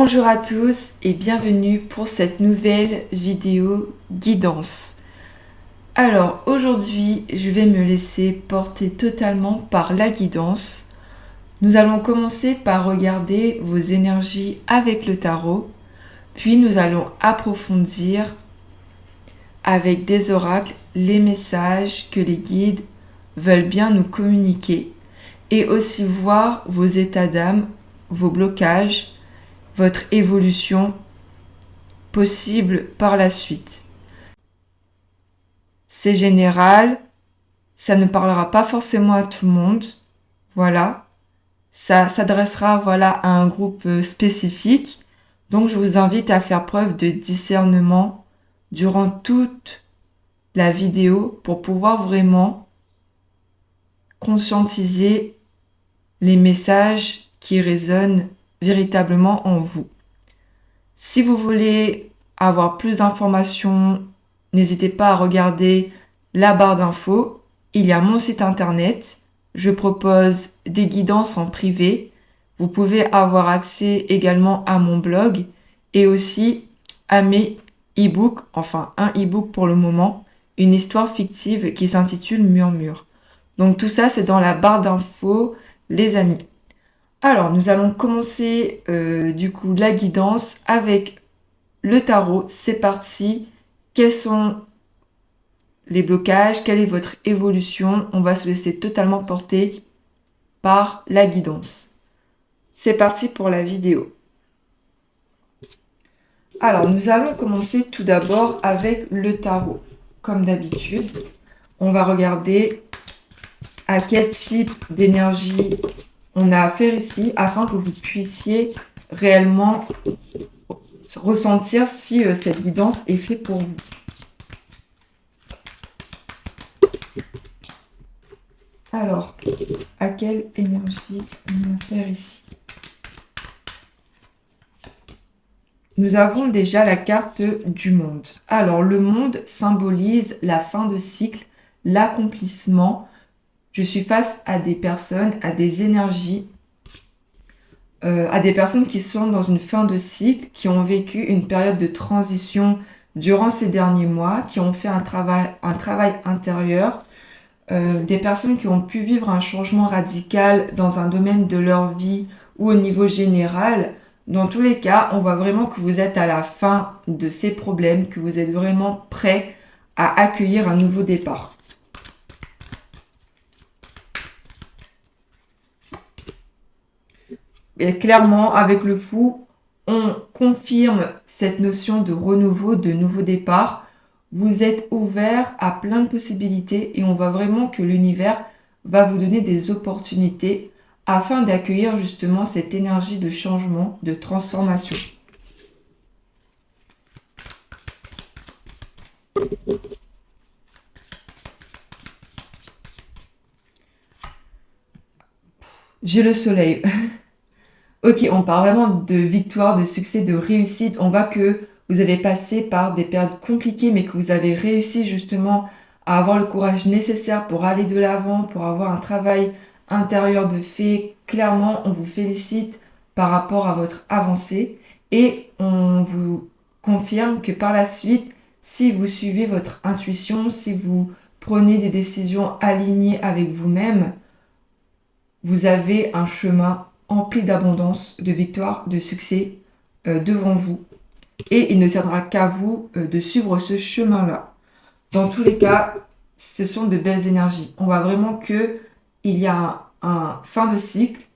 Bonjour à tous et bienvenue pour cette nouvelle vidéo guidance. Alors aujourd'hui, je vais me laisser porter totalement par la guidance. Nous allons commencer par regarder vos énergies avec le tarot, puis nous allons approfondir avec des oracles les messages que les guides veulent bien nous communiquer et aussi voir vos états d'âme, vos blocages, votre évolution possible par la suite. C'est général, ça ne parlera pas forcément à tout le monde, voilà. Ça s'adressera à un groupe spécifique, donc je vous invite à faire preuve de discernement durant toute la vidéo pour pouvoir vraiment conscientiser les messages qui résonnent véritablement en vous. Si vous voulez avoir plus d'informations, n'hésitez pas à regarder la barre d'infos. Il y a mon site internet. Je propose des guidances en privé. Vous pouvez avoir accès également à mon blog et aussi à mes e-books, enfin un e-book pour le moment, une histoire fictive qui s'intitule Murmure. Donc tout ça, c'est dans la barre d'infos, les amis. Alors, nous allons commencer la guidance avec le tarot. C'est parti. Quels sont les blocages? Quelle est votre évolution? On va se laisser totalement porter par la guidance. C'est parti pour la vidéo. Alors, nous allons commencer tout d'abord avec le tarot. Comme d'habitude, on va regarder à quel type d'énergie on a affaire ici afin que vous puissiez réellement ressentir si cette guidance est faite pour vous. Alors, à quelle énergie on a affaire ici? Nous avons déjà la carte du monde. Alors, le monde symbolise la fin de cycle, l'accomplissement. Je suis face à des personnes, à des énergies, à des personnes qui sont dans une fin de cycle, qui ont vécu une période de transition durant ces derniers mois, qui ont fait un travail intérieur, des personnes qui ont pu vivre un changement radical dans un domaine de leur vie ou au niveau général. Dans tous les cas, on voit vraiment que vous êtes à la fin de ces problèmes, que vous êtes vraiment prêt à accueillir un nouveau départ. Et clairement, avec le fou, on confirme cette notion de renouveau, de nouveau départ. Vous êtes ouvert à plein de possibilités et on voit vraiment que l'univers va vous donner des opportunités afin d'accueillir justement cette énergie de changement, de transformation. J'ai le soleil. Ok, on parle vraiment de victoire, de succès, de réussite. On voit que vous avez passé par des périodes compliquées, mais que vous avez réussi justement à avoir le courage nécessaire pour aller de l'avant, pour avoir un travail intérieur de fait. Clairement, on vous félicite par rapport à votre avancée et on vous confirme que par la suite, si vous suivez votre intuition, si vous prenez des décisions alignées avec vous-même, vous avez un chemin empli d'abondance, de victoire, de succès devant vous. Et il ne tiendra qu'à vous de suivre ce chemin-là. Dans tous les cas, ce sont de belles énergies. On voit vraiment qu'il y a un fin de cycle,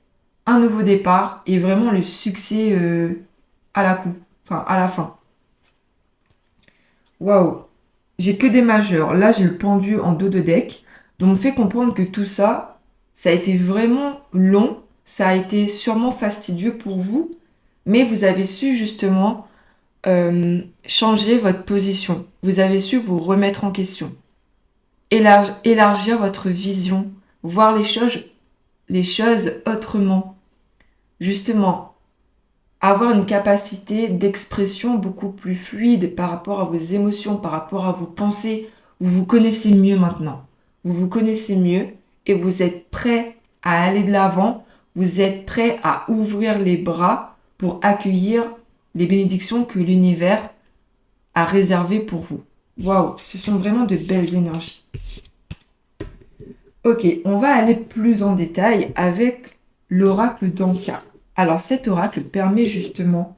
un nouveau départ et vraiment le succès à la fin. Waouh! J'ai que des majeurs. Là, j'ai le pendu en dos de deck. Donc, me fait comprendre que tout ça, ça a été vraiment long. Ça a été sûrement fastidieux pour vous. Mais vous avez su justement changer votre position. Vous avez su vous remettre en question. Élargir votre vision. Voir les choses autrement. Justement, avoir une capacité d'expression beaucoup plus fluide par rapport à vos émotions, par rapport à vos pensées. Vous vous connaissez mieux maintenant. Vous vous connaissez mieux et vous êtes prêt à aller de l'avant. Vous êtes prêt à ouvrir les bras pour accueillir les bénédictions que l'univers a réservées pour vous. Waouh, ce sont vraiment de belles énergies. Ok, on va aller plus en détail avec l'oracle d'Anka. Alors cet oracle permet justement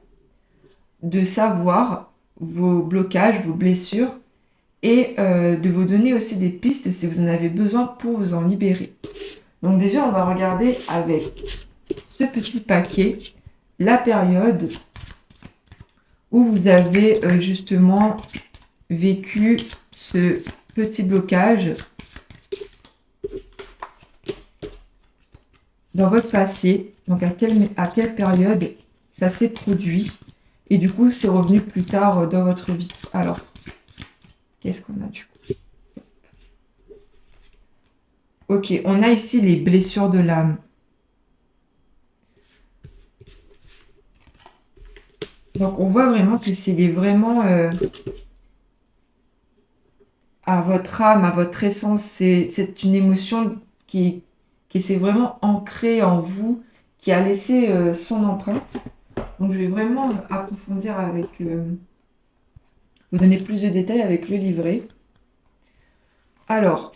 de savoir vos blocages, vos blessures et de vous donner aussi des pistes si vous en avez besoin pour vous en libérer. Donc déjà, on va regarder avec ce petit paquet la période où vous avez justement vécu ce petit blocage dans votre passé. Donc à quelle période ça s'est produit et du coup c'est revenu plus tard dans votre vie. Alors, qu'est-ce qu'on a du coup? Ok, on a ici les blessures de l'âme. Donc on voit vraiment que c'est vraiment à votre âme, à votre essence. C'est une émotion qui s'est vraiment ancrée en vous, qui a laissé son empreinte. Donc je vais vraiment approfondir avec, vous donner plus de détails avec le livret. Alors,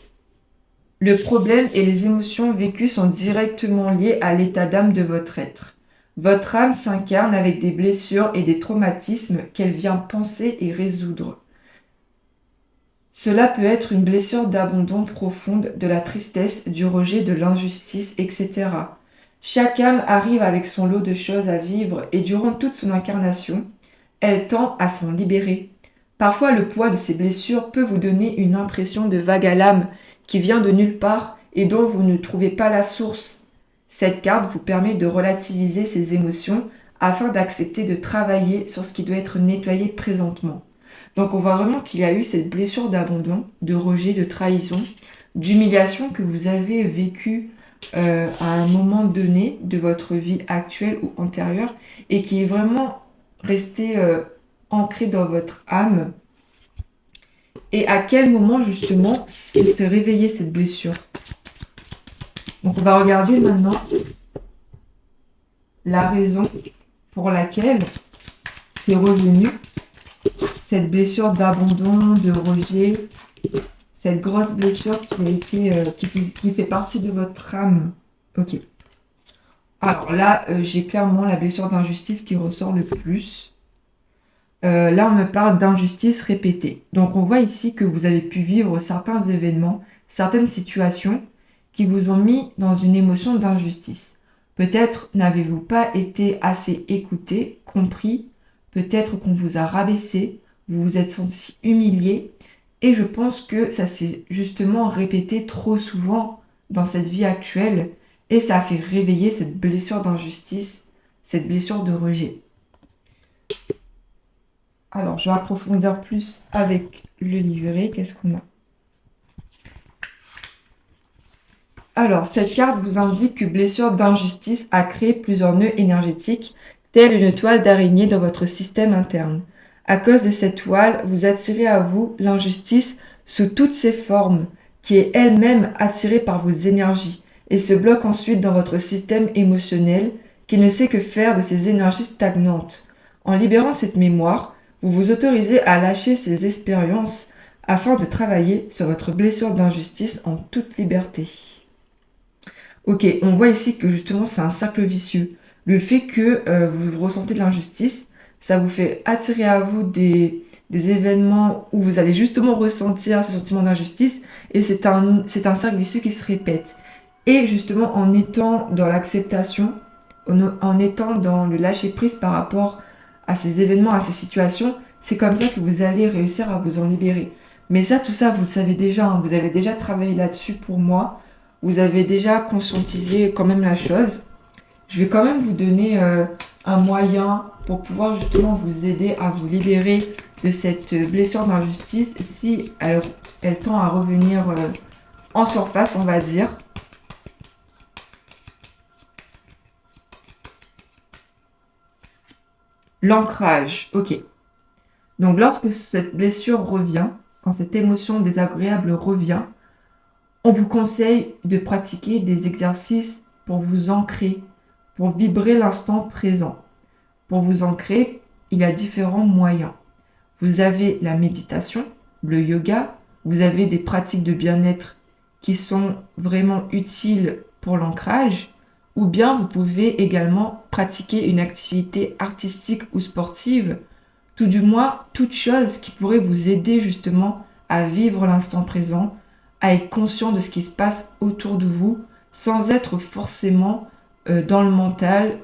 le problème et les émotions vécues sont directement liés à l'état d'âme de votre être. Votre âme s'incarne avec des blessures et des traumatismes qu'elle vient penser et résoudre. Cela peut être une blessure d'abandon profonde, de la tristesse, du rejet, de l'injustice, etc. Chaque âme arrive avec son lot de choses à vivre et durant toute son incarnation, elle tend à s'en libérer. Parfois, le poids de ces blessures peut vous donner une impression de vague à l'âme qui vient de nulle part et dont vous ne trouvez pas la source. Cette carte vous permet de relativiser ces émotions afin d'accepter de travailler sur ce qui doit être nettoyé présentement. Donc on voit vraiment qu'il y a eu cette blessure d'abandon, de rejet, de trahison, d'humiliation que vous avez vécue à un moment donné de votre vie actuelle ou antérieure et qui est vraiment restée ancrée dans votre âme. Et à quel moment justement s'est réveillée cette blessure? Donc on va regarder maintenant la raison pour laquelle c'est revenu, cette blessure d'abandon, de rejet, cette grosse blessure qui fait partie de votre âme. Ok. Alors là, j'ai clairement la blessure d'injustice qui ressort le plus. Là, on me parle d'injustice répétée. Donc, on voit ici que vous avez pu vivre certains événements, certaines situations qui vous ont mis dans une émotion d'injustice. Peut-être n'avez-vous pas été assez écouté, compris, peut-être qu'on vous a rabaissé, vous vous êtes senti humilié, et je pense que ça s'est justement répété trop souvent dans cette vie actuelle, et ça a fait réveiller cette blessure d'injustice, cette blessure de rejet. Alors, je vais approfondir plus avec le livret. Qu'est-ce qu'on a? Alors, cette carte vous indique que blessure d'injustice a créé plusieurs nœuds énergétiques, tels une toile d'araignée dans votre système interne. À cause de cette toile, vous attirez à vous l'injustice sous toutes ses formes, qui est elle-même attirée par vos énergies, et se bloque ensuite dans votre système émotionnel, qui ne sait que faire de ces énergies stagnantes. En libérant cette mémoire, vous vous autorisez à lâcher ces expériences afin de travailler sur votre blessure d'injustice en toute liberté. Ok, on voit ici que justement c'est un cercle vicieux. Le fait que vous ressentez de l'injustice, ça vous fait attirer à vous des événements où vous allez justement ressentir ce sentiment d'injustice et c'est un cercle vicieux qui se répète. Et justement en étant dans l'acceptation, en étant dans le lâcher-prise par rapport à ces événements, à ces situations, c'est comme ça que vous allez réussir à vous en libérer. Mais ça, tout ça, vous le savez déjà, hein, vous avez déjà travaillé là-dessus pour moi, vous avez déjà conscientisé quand même la chose. Je vais quand même vous donner un moyen pour pouvoir justement vous aider à vous libérer de cette blessure d'injustice si elle tend à revenir en surface, on va dire. L'ancrage, ok. Donc lorsque cette blessure revient, quand cette émotion désagréable revient, on vous conseille de pratiquer des exercices pour vous ancrer, pour vibrer l'instant présent. pour vous ancrer, il y a différents moyens. Vous avez la méditation, le yoga, vous avez des pratiques de bien-être qui sont vraiment utiles pour l'ancrage, ou bien vous pouvez également pratiquer une activité artistique ou sportive, tout du moins toute chose qui pourrait vous aider justement à vivre l'instant présent, à être conscient de ce qui se passe autour de vous, sans être forcément dans le mental,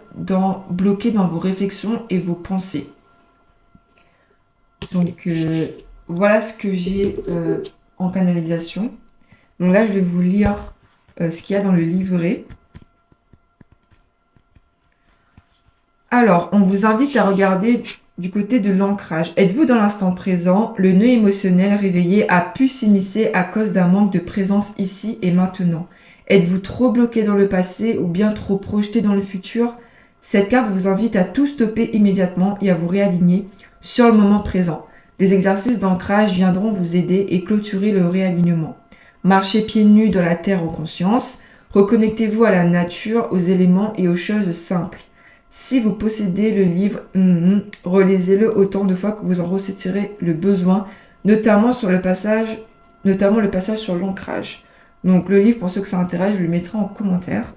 bloqué dans vos réflexions et vos pensées. Donc voilà ce que j'ai en canalisation. Donc là, je vais vous lire ce qu'il y a dans le livret. Alors, on vous invite à regarder du côté de l'ancrage. Êtes-vous dans l'instant présent? Le nœud émotionnel réveillé a pu s'immiscer à cause d'un manque de présence ici et maintenant. Êtes-vous trop bloqué dans le passé ou bien trop projeté dans le futur? Cette carte vous invite à tout stopper immédiatement et à vous réaligner sur le moment présent. Des exercices d'ancrage viendront vous aider et clôturer le réalignement. Marchez pieds nus dans la terre en conscience. Reconnectez-vous à la nature, aux éléments et aux choses simples. Si vous possédez le livre, relisez-le autant de fois que vous en ressentirez le besoin, notamment le passage sur l'ancrage. Donc le livre, pour ceux que ça intéresse, je le mettrai en commentaire.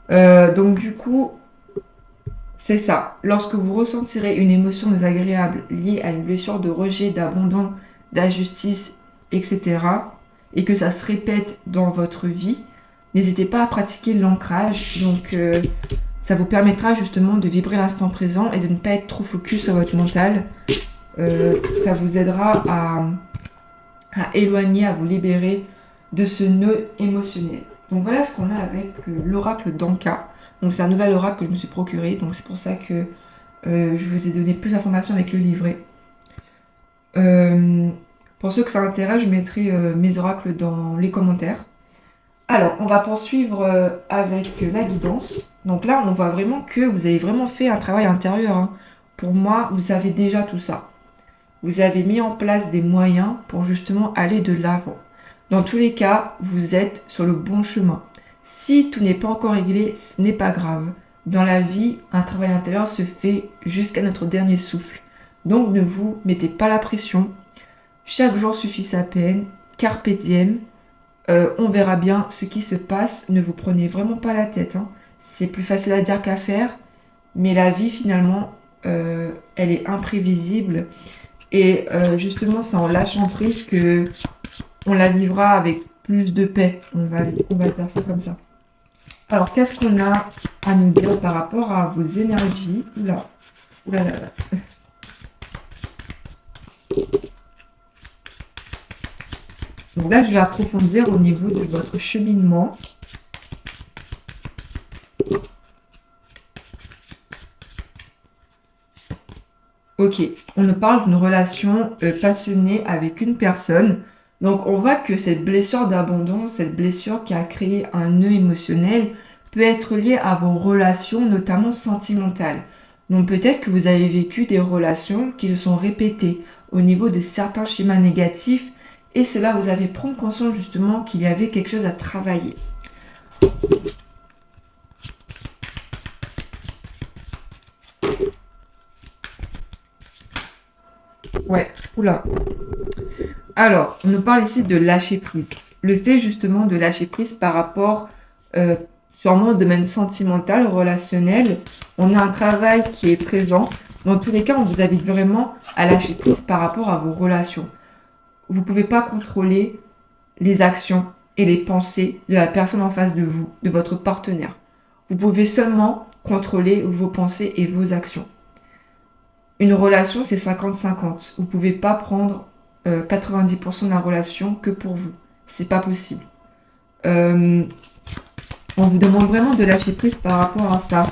Donc du coup, c'est ça. Lorsque vous ressentirez une émotion désagréable liée à une blessure de rejet, d'abandon, d'injustice, etc., et que ça se répète dans votre vie, n'hésitez pas à pratiquer l'ancrage. Donc ça vous permettra justement de vibrer l'instant présent et de ne pas être trop focus sur votre mental. Ça vous aidera à éloigner, à vous libérer de ce nœud émotionnel. Donc voilà ce qu'on a avec l'oracle d'Anka. Donc c'est un nouvel oracle que je me suis procuré, donc c'est pour ça que je vous ai donné plus d'informations avec le livret. Pour ceux que ça intéresse, je mettrai mes oracles dans les commentaires. Alors, on va poursuivre avec la guidance. Donc là, on voit vraiment que vous avez vraiment fait un travail intérieur, hein. Pour moi, vous savez déjà tout ça. Vous avez mis en place des moyens pour justement aller de l'avant. Dans tous les cas, vous êtes sur le bon chemin. Si tout n'est pas encore réglé, ce n'est pas grave. Dans la vie, un travail intérieur se fait jusqu'à notre dernier souffle. Donc ne vous mettez pas la pression. Chaque jour suffit sa peine. Carpe diem. On verra bien ce qui se passe. Ne vous prenez vraiment pas la tête, hein. C'est plus facile à dire qu'à faire. Mais la vie, finalement, elle est imprévisible. Et justement, c'est en lâchant prise que on la vivra avec plus de paix. On va dire ça comme ça. Alors, qu'est-ce qu'on a à nous dire par rapport à vos énergies? Oula. Donc là, je vais approfondir au niveau de votre cheminement. Ok, on nous parle d'une relation passionnée avec une personne. Donc on voit que cette blessure d'abandon, cette blessure qui a créé un nœud émotionnel, peut être liée à vos relations, notamment sentimentales. Donc peut-être que vous avez vécu des relations qui se sont répétées au niveau de certains schémas négatifs, et cela vous avez prendre conscience justement qu'il y avait quelque chose à travailler. Ouais, oula. Alors, on nous parle ici de lâcher prise. Le fait justement de lâcher prise par rapport sûrement au domaine sentimental, relationnel. On a un travail qui est présent. Dans tous les cas, on vous invite vraiment à lâcher prise par rapport à vos relations. Vous ne pouvez pas contrôler les actions et les pensées de la personne en face de vous, de votre partenaire. Vous pouvez seulement contrôler vos pensées et vos actions. Une relation, c'est 50-50. Vous ne pouvez pas prendre 90% de la relation que pour vous. C'est pas possible. On vous demande vraiment de lâcher prise par rapport à ça.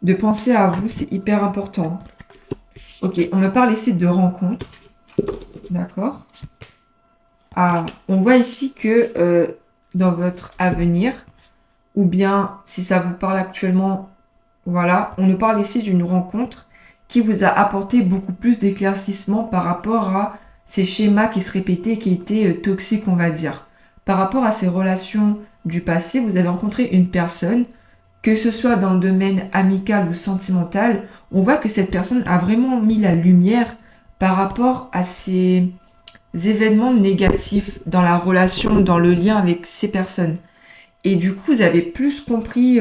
De penser à vous, c'est hyper important. Ok, on me parle ici de rencontres. D'accord. Ah, on voit ici que dans votre avenir, ou bien si ça vous parle actuellement, voilà, on nous parle ici d'une rencontre qui vous a apporté beaucoup plus d'éclaircissement par rapport à ces schémas qui se répétaient et qui étaient toxiques, on va dire. Par rapport à ces relations du passé, vous avez rencontré une personne que ce soit dans le domaine amical ou sentimental, on voit que cette personne a vraiment mis la lumière par rapport à ces événements négatifs dans la relation, dans le lien avec ces personnes. Et du coup, vous avez plus compris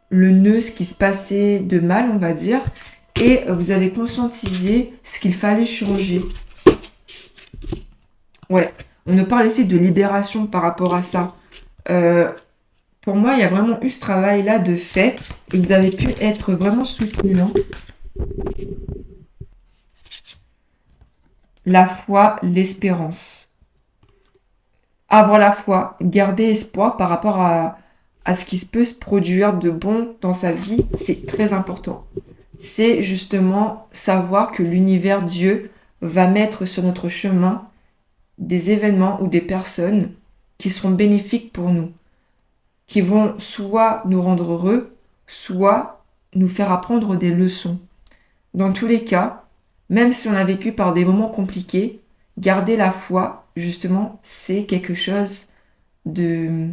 le nœud, ce qui se passait de mal, on va dire, et vous avez conscientisé ce qu'il fallait changer. Ouais, on ne parle ici de libération par rapport à ça. Euh, pour moi, il y a vraiment eu ce travail-là de fait, et vous avez pu être vraiment soutenu. Hein. La foi, l'espérance. Avoir la foi, garder espoir par rapport à ce qui peut se produire de bon dans sa vie, c'est très important. C'est justement savoir que l'univers, Dieu, va mettre sur notre chemin des événements ou des personnes qui seront bénéfiques pour nous, qui vont soit nous rendre heureux, soit nous faire apprendre des leçons. Dans tous les cas, même si on a vécu par des moments compliqués, garder la foi, justement, c'est quelque chose de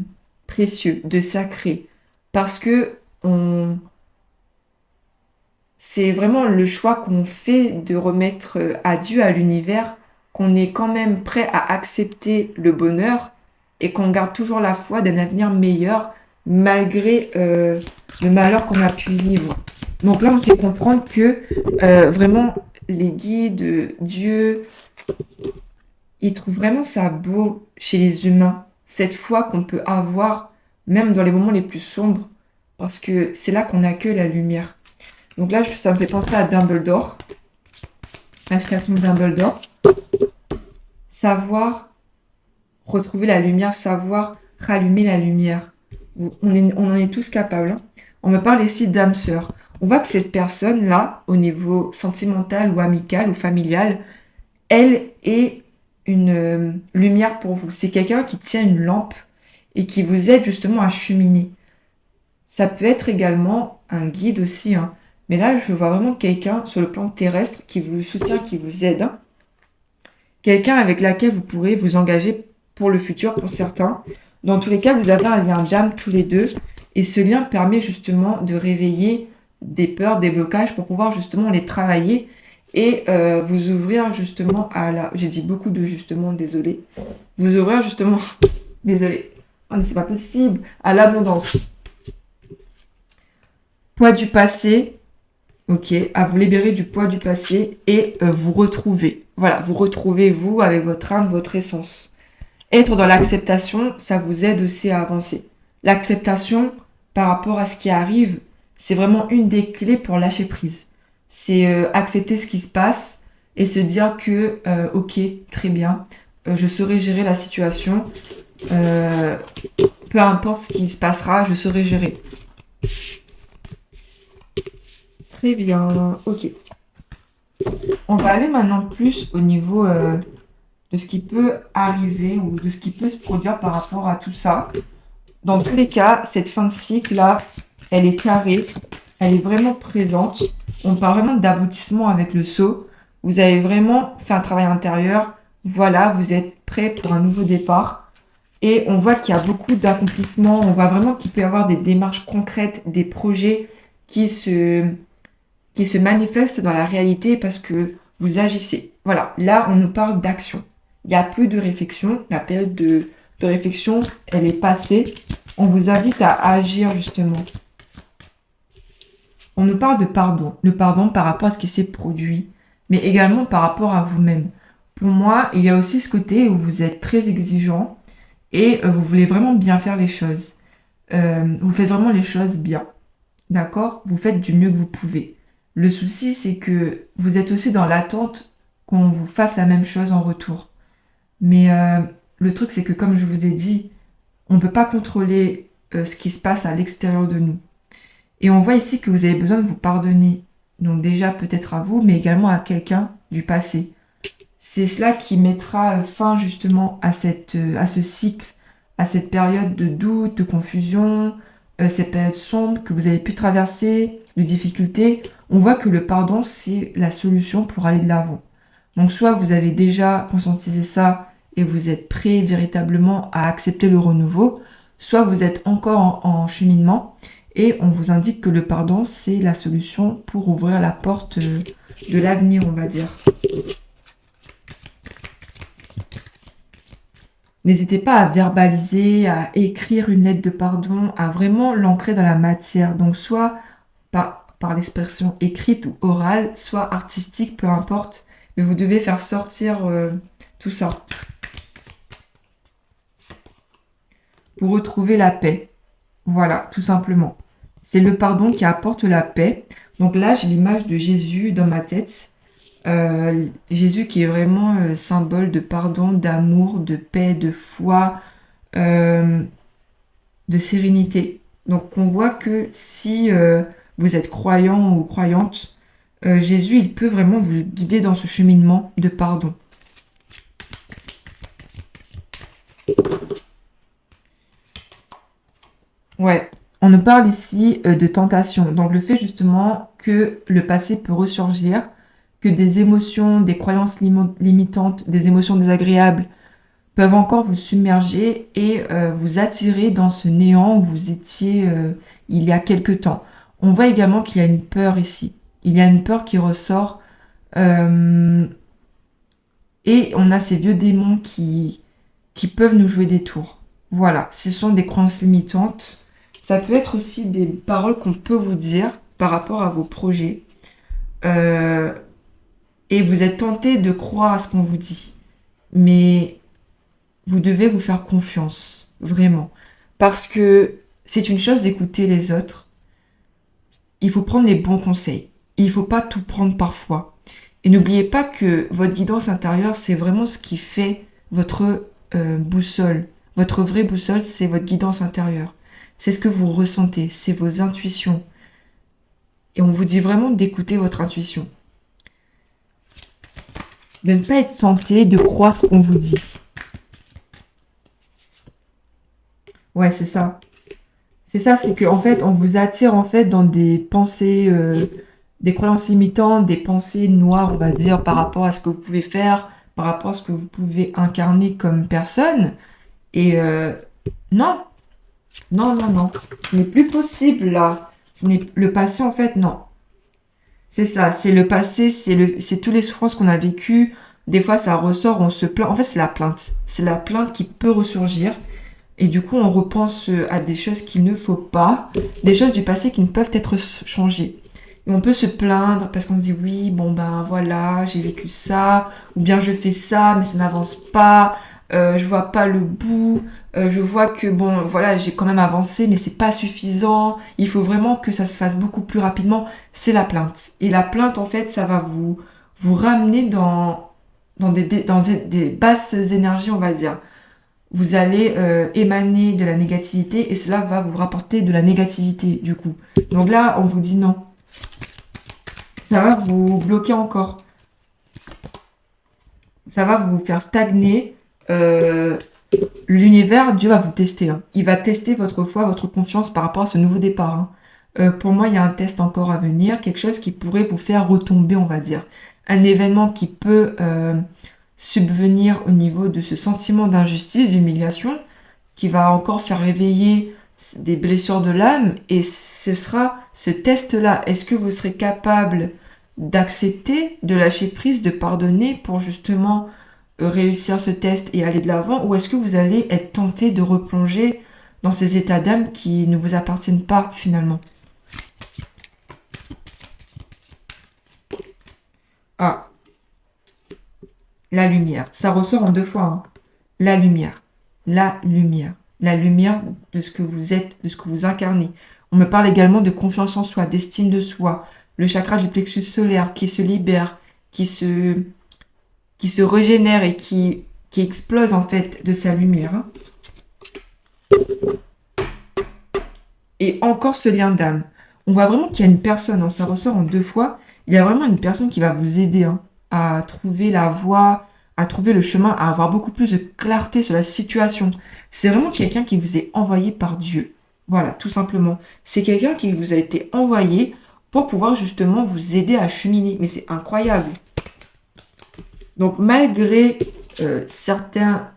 précieux, de sacré. Parce que c'est vraiment le choix qu'on fait de remettre à Dieu, à l'univers, qu'on est quand même prêt à accepter le bonheur et qu'on garde toujours la foi d'un avenir meilleur malgré le malheur qu'on a pu vivre. Donc là, on fait comprendre que vraiment, les guides, Dieu, ils trouvent vraiment ça beau chez les humains, cette foi qu'on peut avoir même dans les moments les plus sombres, parce que c'est là qu'on accueille la lumière. Donc là, ça me fait penser à Dumbledore, la citation de Dumbledore. Savoir retrouver la lumière, savoir rallumer la lumière. On en est tous capables. Hein. On me parle ici d'âme sœur. On voit que cette personne-là, au niveau sentimental ou amical ou familial, elle est une lumière pour vous. C'est quelqu'un qui tient une lampe et qui vous aide justement à cheminer. Ça peut être également un guide aussi, hein. Mais là, je vois vraiment quelqu'un sur le plan terrestre qui vous soutient, qui vous aide. Hein. Quelqu'un avec laquelle vous pourrez vous engager pour le futur, pour certains. Dans tous les cas, vous avez un lien d'âme tous les deux. Et ce lien permet justement de réveiller des peurs, des blocages pour pouvoir justement les travailler et vous ouvrir justement à la... J'ai dit beaucoup de justement, désolé. Vous ouvrir justement... désolé. Oh, mais c'est pas possible. À l'abondance. Poids du passé, ok, à vous libérer du poids du passé et vous retrouver. Voilà, vous retrouvez vous avec votre âme, votre essence. Être dans l'acceptation, ça vous aide aussi à avancer. L'acceptation par rapport à ce qui arrive, c'est vraiment une des clés pour lâcher prise. C'est accepter ce qui se passe et se dire que, ok, très bien, je saurai gérer la situation. Peu importe ce qui se passera, je saurai gérer. Très bien, ok. On va aller maintenant plus au niveau de ce qui peut arriver ou de ce qui peut se produire par rapport à tout ça. Dans tous les cas, cette fin de cycle-là, elle est carrée, elle est vraiment présente. On parle vraiment d'aboutissement avec le saut. Vous avez vraiment fait un travail intérieur. Voilà, vous êtes prêt pour un nouveau départ. Et on voit qu'il y a beaucoup d'accomplissements. On voit vraiment qu'il peut y avoir des démarches concrètes, des projets qui se manifestent dans la réalité parce que vous agissez. Voilà, là, on nous parle d'action. Il n'y a plus de réflexion. La période de réflexion, elle est passée. On vous invite à agir justement. On nous parle de pardon. Le pardon par rapport à ce qui s'est produit, mais également par rapport à vous-même. Pour moi, il y a aussi ce côté où vous êtes très exigeant et vous voulez vraiment bien faire les choses. Vous faites vraiment les choses bien. D'accord? Vous faites du mieux que vous pouvez. Le souci, c'est que vous êtes aussi dans l'attente qu'on vous fasse la même chose en retour. Mais le truc, c'est que comme je vous ai dit, on ne peut pas contrôler ce qui se passe à l'extérieur de nous. Et on voit ici que vous avez besoin de vous pardonner. Donc déjà peut-être à vous, mais également à quelqu'un du passé. C'est cela qui mettra fin justement à ce cycle, à cette période de doute, de confusion, cette période sombre que vous avez pu traverser, de difficultés. On voit que le pardon, c'est la solution pour aller de l'avant. Donc soit vous avez déjà conscientisé ça et vous êtes prêt véritablement à accepter le renouveau, soit vous êtes encore en cheminement Et on vous indique que le pardon, c'est la solution pour ouvrir la porte de l'avenir, on va dire. N'hésitez pas à verbaliser, à écrire une lettre de pardon, à vraiment l'ancrer dans la matière. Donc soit par l'expression écrite ou orale, soit artistique, peu importe. Mais vous devez faire sortir tout ça pour retrouver la paix. Voilà, tout simplement. C'est le pardon qui apporte la paix. Donc là, j'ai l'image de Jésus dans ma tête. Jésus qui est vraiment symbole de pardon, d'amour, de paix, de foi, euh, de sérénité. Donc on voit que si vous êtes croyant ou croyante, Jésus, il peut vraiment vous guider dans ce cheminement de pardon. Ouais, on nous parle ici de tentation. Donc le fait justement que le passé peut ressurgir, que des émotions, des croyances limitantes, des émotions désagréables peuvent encore vous submerger et vous attirer dans ce néant où vous étiez il y a quelque temps. On voit également qu'il y a une peur ici. Il y a une peur qui ressort euh, et on a ces vieux démons qui peuvent nous jouer des tours. Voilà, ce sont des croyances limitantes. Ça peut être aussi des paroles qu'on peut vous dire par rapport à vos projets. Euh, et vous êtes tenté de croire à ce qu'on vous dit. Mais vous devez vous faire confiance, vraiment. Parce que c'est une chose d'écouter les autres. Il faut prendre les bons conseils. Il ne faut pas tout prendre parfois. Et n'oubliez pas que votre guidance intérieure, c'est vraiment ce qui fait votre boussole. Votre vraie boussole, c'est votre guidance intérieure. C'est ce que vous ressentez, c'est vos intuitions. Et on vous dit vraiment d'écouter votre intuition. De ne pas être tenté de croire ce qu'on vous dit. Ouais, c'est ça. C'est ça, c'est qu'en fait, on vous attire en fait dans des pensées, des croyances limitantes, des pensées noires, on va dire, par rapport à ce que vous pouvez faire, par rapport à ce que vous pouvez incarner comme personne. Et non, non, non, non. Ce n'est plus possible là. Ce n'est le passé en fait, non. C'est ça, c'est le passé, c'est toutes les souffrances qu'on a vécues. Des fois, ça ressort, on se plaint. En fait, c'est la plainte. C'est la plainte qui peut ressurgir. Et du coup, on repense à des choses qu'il ne faut pas, des choses du passé qui ne peuvent être changées. Et on peut se plaindre parce qu'on se dit oui, bon ben voilà, j'ai vécu ça, ou bien je fais ça, mais ça n'avance pas, je vois pas le bout, je vois que bon voilà, j'ai quand même avancé, mais c'est pas suffisant, il faut vraiment que ça se fasse beaucoup plus rapidement. C'est la plainte. Et la plainte, en fait, ça va vous ramener dans des basses énergies, on va dire. Vous allez émaner de la négativité et cela va vous rapporter de la négativité du coup. Donc là, on vous dit non. Ça va vous bloquer encore. Ça va vous faire stagner. Euh, L'univers, Dieu va vous tester. Hein. Il va tester votre foi, votre confiance par rapport à ce nouveau départ. Hein. Pour moi, il y a un test encore à venir, quelque chose qui pourrait vous faire retomber, on va dire. Un événement qui peut subvenir au niveau de ce sentiment d'injustice, d'humiliation, qui va encore faire réveiller des blessures de l'âme. Et ce sera ce test-là. Est-ce que vous serez capable d'accepter, de lâcher prise, de pardonner pour justement réussir ce test et aller de l'avant, ou est-ce que vous allez être tenté de replonger dans ces états d'âme qui ne vous appartiennent pas finalement? Ah, la lumière. Ça ressort en deux fois. Hein. La lumière. La lumière. La lumière de ce que vous êtes, de ce que vous incarnez. On me parle également de confiance en soi, d'estime de soi, le chakra du plexus solaire qui se libère, qui se régénère et qui explose en fait de sa lumière. Hein. Et encore ce lien d'âme. On voit vraiment qu'il y a une personne, hein, ça ressort en deux fois, il y a vraiment une personne qui va vous aider hein, à trouver la voie, à trouver le chemin, à avoir beaucoup plus de clarté sur la situation. C'est vraiment quelqu'un qui vous est envoyé par Dieu. Voilà, tout simplement. C'est quelqu'un qui vous a été envoyé pour pouvoir justement vous aider à cheminer. Mais c'est incroyable. Donc malgré certains,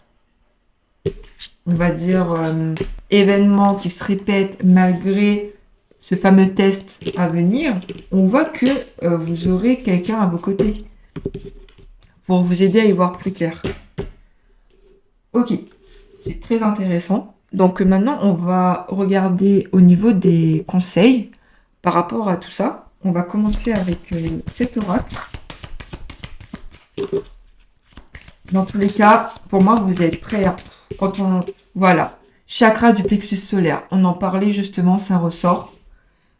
on va dire, événements qui se répètent, malgré ce fameux test à venir, on voit que vous aurez quelqu'un à vos côtés pour vous aider à y voir plus clair. Ok, c'est très intéressant. Donc maintenant, on va regarder au niveau des conseils par rapport à tout ça. On va commencer avec cet oracle. Dans tous les cas, pour moi, vous êtes prêts. Quand on... Voilà. Chakra du plexus solaire. On en parlait justement, ça ressort.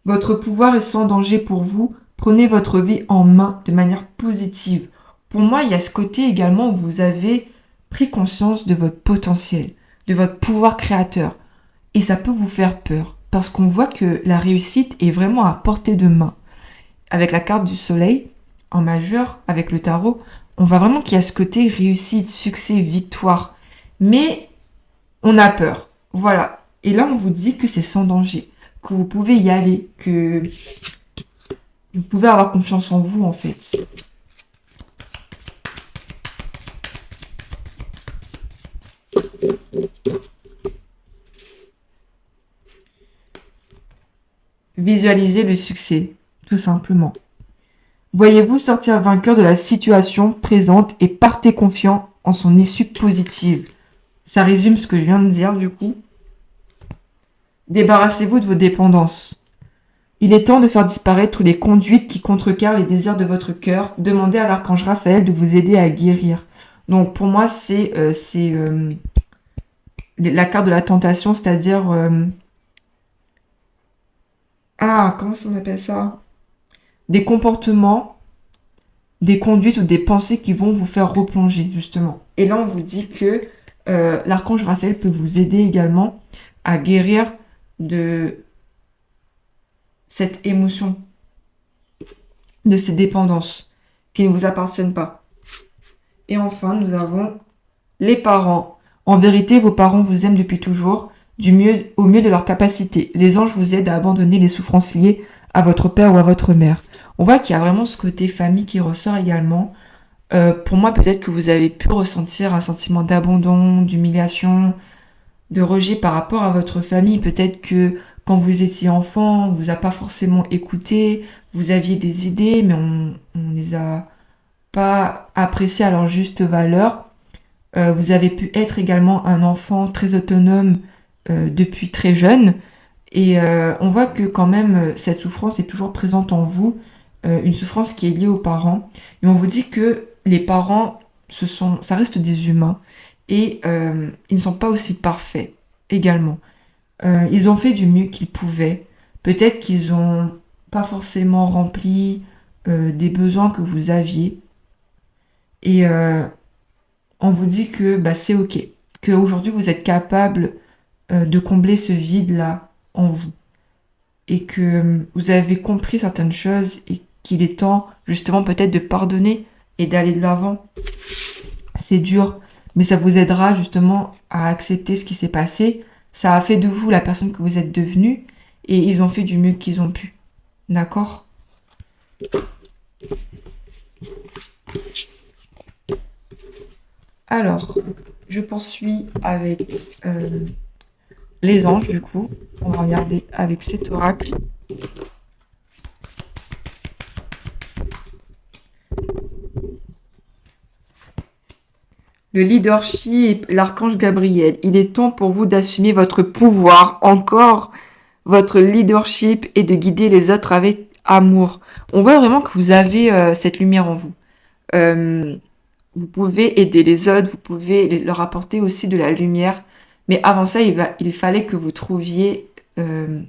Votre pouvoir est sans danger pour vous. Prenez votre vie en main de manière positive. Pour moi, il y a ce côté également où vous avez pris conscience de votre potentiel, de votre pouvoir créateur. Et ça peut vous faire peur. Parce qu'on voit que la réussite est vraiment à portée de main. Avec la carte du soleil, en majeur, avec le tarot, on voit vraiment qu'il y a ce côté réussite, succès, victoire. Mais on a peur. Voilà. Et là, on vous dit que c'est sans danger, que vous pouvez y aller, que vous pouvez avoir confiance en vous, en fait. Visualisez le succès, tout simplement. Voyez-vous sortir vainqueur de la situation présente et partez confiant en son issue positive. Ça résume ce que je viens de dire, du coup. Débarrassez-vous de vos dépendances. Il est temps de faire disparaître les conduites qui contrecarrent les désirs de votre cœur. Demandez à l'archange Raphaël de vous aider à guérir. Donc, pour moi, c'est la carte de la tentation, c'est-à-dire... comment on appelle ça? Des comportements, des conduites ou des pensées qui vont vous faire replonger, justement. Et là, on vous dit que l'archange Raphaël peut vous aider également à guérir de cette émotion, de ces dépendances qui ne vous appartiennent pas. Et enfin, nous avons les parents. En vérité, vos parents vous aiment depuis toujours, au mieux de leur capacité. Les anges vous aident à abandonner les souffrances liées à votre père ou à votre mère. On voit qu'il y a vraiment ce côté famille qui ressort également. Pour moi, peut-être que vous avez pu ressentir un sentiment d'abandon, d'humiliation, de rejet par rapport à votre famille. Peut-être que quand vous étiez enfant, on vous a pas forcément écouté, vous aviez des idées, mais on les a pas appréciées à leur juste valeur. Vous avez pu être également un enfant très autonome depuis très jeune. Et on voit que quand même, cette souffrance est toujours présente en vous, une souffrance qui est liée aux parents. Et on vous dit que les parents, ça reste des humains. Et ils ne sont pas aussi parfaits également. Ils ont fait du mieux qu'ils pouvaient. Peut-être qu'ils n'ont pas forcément rempli des besoins que vous aviez. Et on vous dit que c'est OK. Qu'aujourd'hui, vous êtes capable de combler ce vide-là en vous. Et que vous avez compris certaines choses et qu'il est temps justement peut-être de pardonner et d'aller de l'avant. C'est dur, mais ça vous aidera justement à accepter ce qui s'est passé. Ça a fait de vous la personne que vous êtes devenue et ils ont fait du mieux qu'ils ont pu. D'accord ? Alors, je poursuis avec les anges du coup. On va regarder avec cet oracle. Le leadership, l'archange Gabriel, il est temps pour vous d'assumer votre pouvoir, encore votre leadership et de guider les autres avec amour. On voit vraiment que vous avez cette lumière en vous. Vous pouvez aider les autres, vous pouvez leur apporter aussi de la lumière. Mais avant ça, il fallait que vous trouviez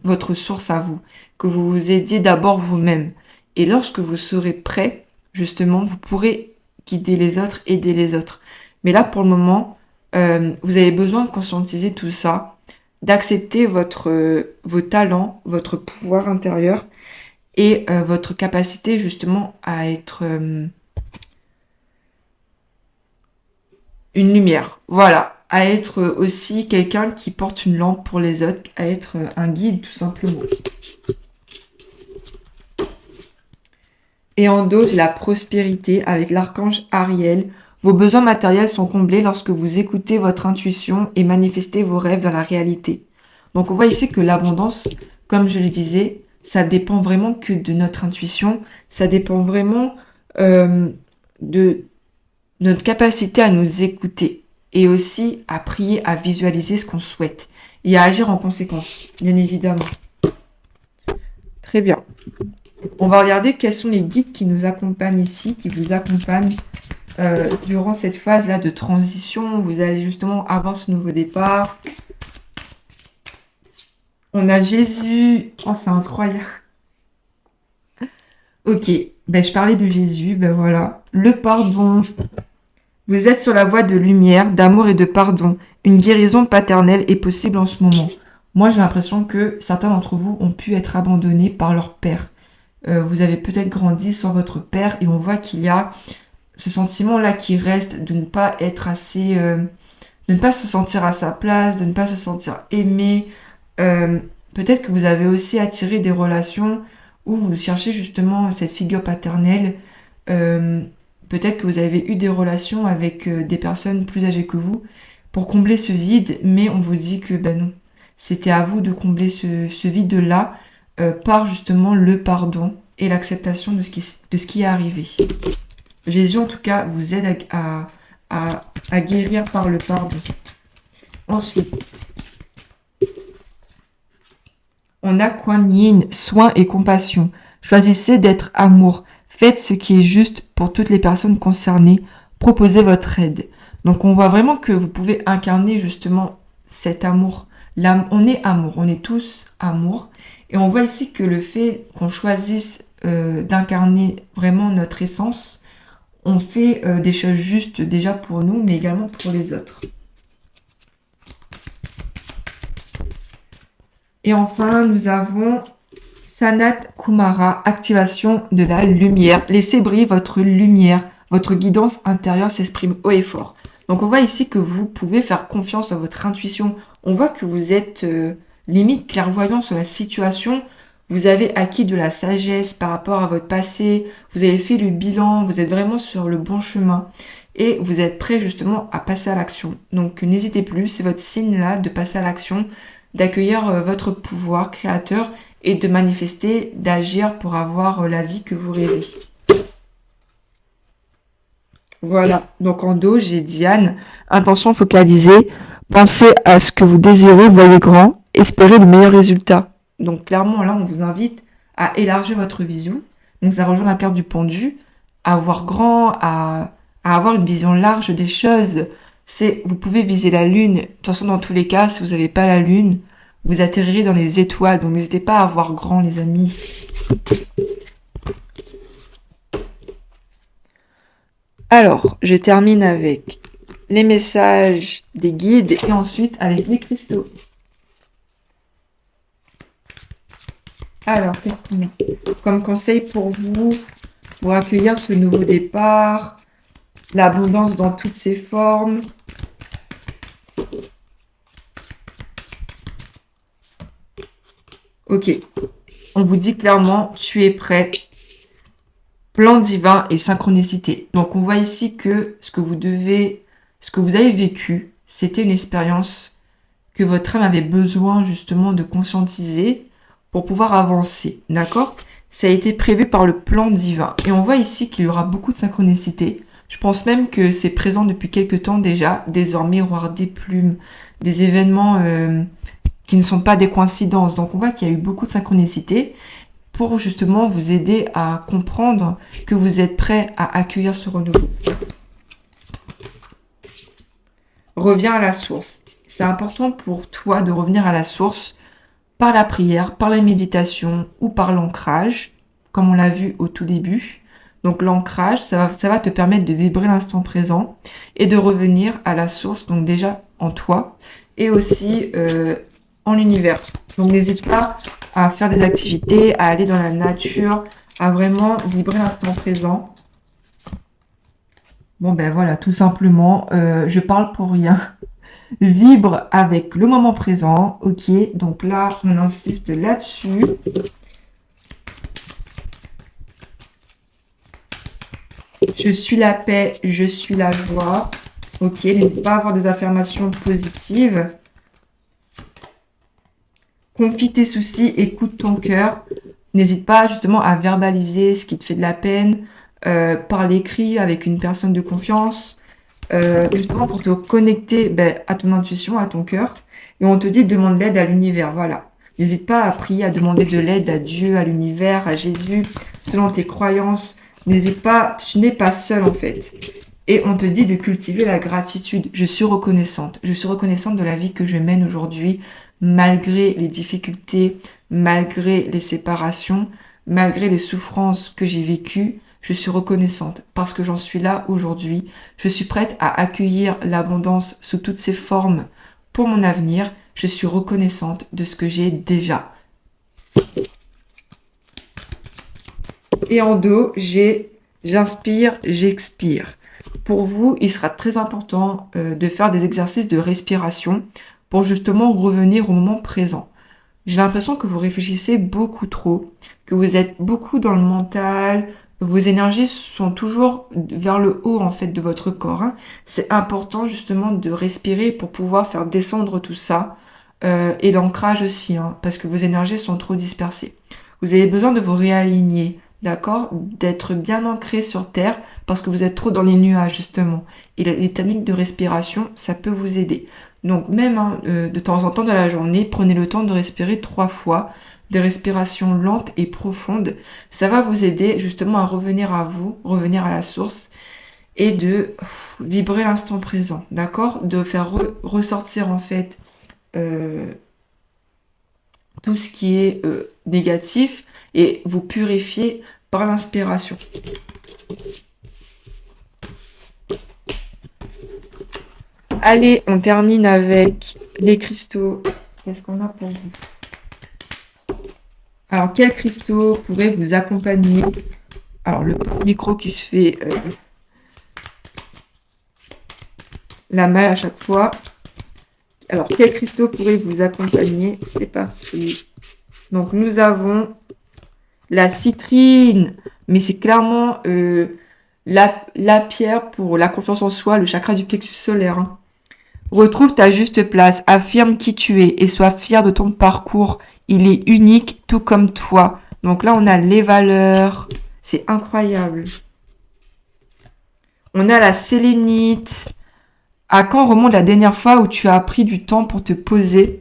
votre source à vous, que vous vous aidiez d'abord vous-même. Et lorsque vous serez prêt, justement, vous pourrez guider les autres, aider les autres. Mais là, pour le moment, vous avez besoin de conscientiser tout ça, d'accepter vos talents, votre pouvoir intérieur et votre capacité justement à être une lumière. Voilà, à être aussi quelqu'un qui porte une lampe pour les autres, à être un guide tout simplement. Et en dos, j'ai la prospérité avec l'archange Ariel. Vos besoins matériels sont comblés lorsque vous écoutez votre intuition et manifestez vos rêves dans la réalité. Donc on voit ici que l'abondance, comme je le disais, ça dépend vraiment que de notre intuition, ça dépend vraiment de notre capacité à nous écouter et aussi à prier, à visualiser ce qu'on souhaite et à agir en conséquence, bien évidemment. Très bien. On va regarder quels sont les guides qui nous accompagnent ici, qui vous accompagnent durant cette phase-là de transition. Où vous allez justement avoir ce nouveau départ. On a Jésus. Oh, c'est incroyable. Ok, ben, je parlais de Jésus, ben voilà. Le pardon. Vous êtes sur la voie de lumière, d'amour et de pardon. Une guérison paternelle est possible en ce moment. Moi, j'ai l'impression que certains d'entre vous ont pu être abandonnés par leur père. Vous avez peut-être grandi sans votre père et on voit qu'il y a ce sentiment-là qui reste de ne pas être assez... de ne pas se sentir à sa place, de ne pas se sentir aimé. Peut-être que vous avez aussi attiré des relations où vous cherchez justement cette figure paternelle. Euh, Peut-être que vous avez eu des relations avec des personnes plus âgées que vous pour combler ce vide, mais on vous dit que ben non, c'était à vous de combler ce vide-là par justement le pardon et l'acceptation de ce qui est arrivé. Jésus, en tout cas, vous aide à guérir par le pardon. Ensuite, on a Kuan Yin, soin et compassion. Choisissez d'être amour. Faites ce qui est juste pour toutes les personnes concernées. Proposez votre aide. Donc, on voit vraiment que vous pouvez incarner justement cet amour. On est amour, on est tous amour. Et on voit ici que le fait qu'on choisisse d'incarner vraiment notre essence, on fait des choses justes déjà pour nous, mais également pour les autres. Et enfin, nous avons Sanat Kumara, activation de la lumière. Laissez briller votre lumière. Votre guidance intérieure s'exprime haut et fort. Donc on voit ici que vous pouvez faire confiance à votre intuition. On voit que vous êtes limite clairvoyant sur la situation. Vous avez acquis de la sagesse par rapport à votre passé. Vous avez fait le bilan. Vous êtes vraiment sur le bon chemin. Et vous êtes prêt justement à passer à l'action. Donc n'hésitez plus, c'est votre signe là de passer à l'action, d'accueillir votre pouvoir créateur et de manifester, d'agir pour avoir la vie que vous rêvez. Voilà, donc en dos, j'ai Diane. Intention focalisée, pensez à ce que vous désirez, voyez grand, espérez le meilleur résultat. Donc clairement, là, on vous invite à élargir votre vision. Donc ça rejoint la carte du pendu, à voir grand, à avoir une vision large des choses. Vous pouvez viser la lune. De toute façon, dans tous les cas, si vous n'avez pas la lune, vous atterrirez dans les étoiles. Donc n'hésitez pas à voir grand, les amis. Alors, je termine avec les messages des guides et ensuite avec les cristaux. Alors, qu'est-ce qu'on a comme conseil pour vous, pour accueillir ce nouveau départ, l'abondance dans toutes ses formes? Ok, on vous dit clairement, tu es prêt. Plan divin et synchronicité. Donc on voit ici que ce que vous avez vécu, c'était une expérience que votre âme avait besoin justement de conscientiser pour pouvoir avancer. D'accord? Ça a été prévu par le plan divin. Et on voit ici qu'il y aura beaucoup de synchronicité. Je pense même que c'est présent depuis quelques temps déjà, des miroirs, des plumes, des événements qui ne sont pas des coïncidences. Donc on voit qu'il y a eu beaucoup de synchronicité pour justement vous aider à comprendre que vous êtes prêt à accueillir ce renouveau. Reviens à la source. C'est important pour toi de revenir à la source par la prière, par la méditation ou par l'ancrage, comme on l'a vu au tout début. Donc l'ancrage, ça va te permettre de vibrer l'instant présent et de revenir à la source, donc déjà en toi et aussi en l'univers. Donc n'hésite pas à faire des activités, à aller dans la nature, à vraiment vibrer l'instant présent. Bon ben voilà, tout simplement, je parle pour rien. Vibre avec le moment présent, ok. Donc là, on insiste là-dessus. Je suis la paix, je suis la joie. Ok, n'hésitez pas à avoir des affirmations positives. confie tes soucis, écoute ton cœur. N'hésite pas justement à verbaliser ce qui te fait de la peine, par l'écrit avec une personne de confiance, justement pour te connecter à ton intuition, à ton cœur. Et on te dit demande l'aide à l'univers, voilà. N'hésite pas à prier, à demander de l'aide à Dieu, à l'univers, à Jésus, selon tes croyances. N'hésite pas, tu n'es pas seul en fait. Et on te dit de cultiver la gratitude. Je suis reconnaissante. Je suis reconnaissante de la vie que je mène aujourd'hui, malgré les difficultés, malgré les séparations, malgré les souffrances que j'ai vécues. Je suis reconnaissante parce que j'en suis là aujourd'hui. Je suis prête à accueillir l'abondance sous toutes ses formes pour mon avenir. Je suis reconnaissante de ce que j'ai déjà. Et en dos, j'inspire, j'expire. Pour vous, il sera très important de faire des exercices de respiration pour justement revenir au moment présent. J'ai l'impression que vous réfléchissez beaucoup trop, que vous êtes beaucoup dans le mental, vos énergies sont toujours vers le haut en fait de votre corps. Hein. C'est important justement de respirer pour pouvoir faire descendre tout ça et l'ancrage aussi, hein, parce que vos énergies sont trop dispersées. Vous avez besoin de vous réaligner, d'accord, d'être bien ancré sur terre parce que vous êtes trop dans les nuages justement. Et les techniques de respiration, ça peut vous aider. Donc même hein, de temps en temps dans la journée, prenez le temps de respirer 3 fois, des respirations lentes et profondes. Ça va vous aider justement à revenir à vous, revenir à la source et de vibrer l'instant présent, d'accord? De faire ressortir en fait tout ce qui est négatif et vous purifier par l'inspiration. Allez, on termine avec les cristaux. Qu'est-ce qu'on a pour vous? Alors, quels cristaux pourraient vous accompagner? Alors, le micro qui se fait la malle à chaque fois. Alors, quels cristaux pourraient vous accompagner? C'est parti. Donc, nous avons la citrine. Mais c'est clairement la pierre pour la confiance en soi, le chakra du plexus solaire. Hein. Retrouve ta juste place, affirme qui tu es et sois fier de ton parcours. Il est unique, tout comme toi. Donc là, on a les valeurs. C'est incroyable. On a la sélénite. À quand remonte la dernière fois où tu as pris du temps pour te poser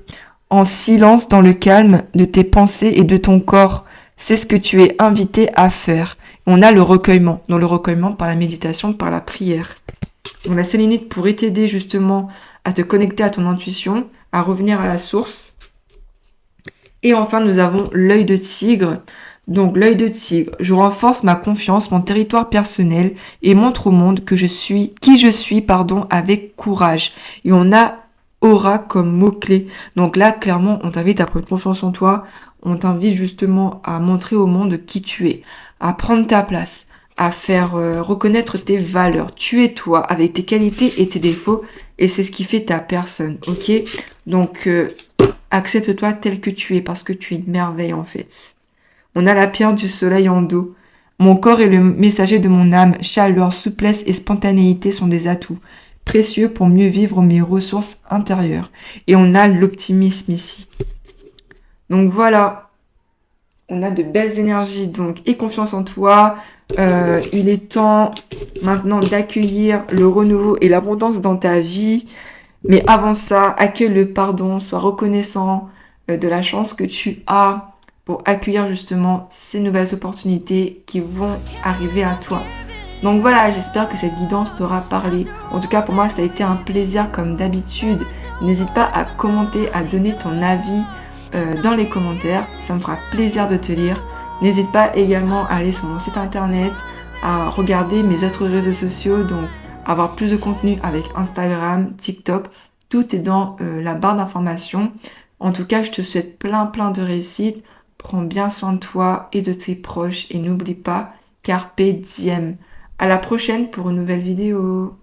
en silence dans le calme de tes pensées et de ton corps? C'est ce que tu es invité à faire. On a le recueillement. Dans le recueillement par la méditation, par la prière. Donc la sélénite pourrait t'aider justement à te connecter à ton intuition, à revenir à la source. Et enfin, nous avons l'œil de tigre. Donc l'œil de tigre, je renforce ma confiance, mon territoire personnel et montre au monde que je suis qui je suis, avec courage. Et on a aura comme mot-clé. Donc là, clairement, on t'invite à prendre confiance en toi. On t'invite justement à montrer au monde qui tu es, à prendre ta place, à faire reconnaître tes valeurs. Tu es toi, avec tes qualités et tes défauts, et c'est ce qui fait ta personne, ok? Donc, accepte-toi tel que tu es, parce que tu es une merveille, en fait. On a la pierre du soleil en dos. Mon corps est le messager de mon âme. Chaleur, souplesse et spontanéité sont des atouts précieux pour mieux vivre mes ressources intérieures. Et on a l'optimisme ici. Donc voilà, on a de belles énergies, donc et confiance en toi. Il est temps maintenant d'accueillir le renouveau et l'abondance dans ta vie. Mais avant ça, accueille le pardon, sois reconnaissant de la chance que tu as pour accueillir justement ces nouvelles opportunités qui vont arriver à toi. Donc voilà, j'espère que cette guidance t'aura parlé. En tout cas, pour moi, ça a été un plaisir comme d'habitude. N'hésite pas à commenter, à donner ton avis dans les commentaires. Ça me fera plaisir de te lire. N'hésite pas également à aller sur mon site internet, à regarder mes autres réseaux sociaux, donc avoir plus de contenu avec Instagram, TikTok. Tout est dans la barre d'informations. En tout cas, je te souhaite plein de réussite. Prends bien soin de toi et de tes proches et n'oublie pas, carpe diem. À la prochaine pour une nouvelle vidéo.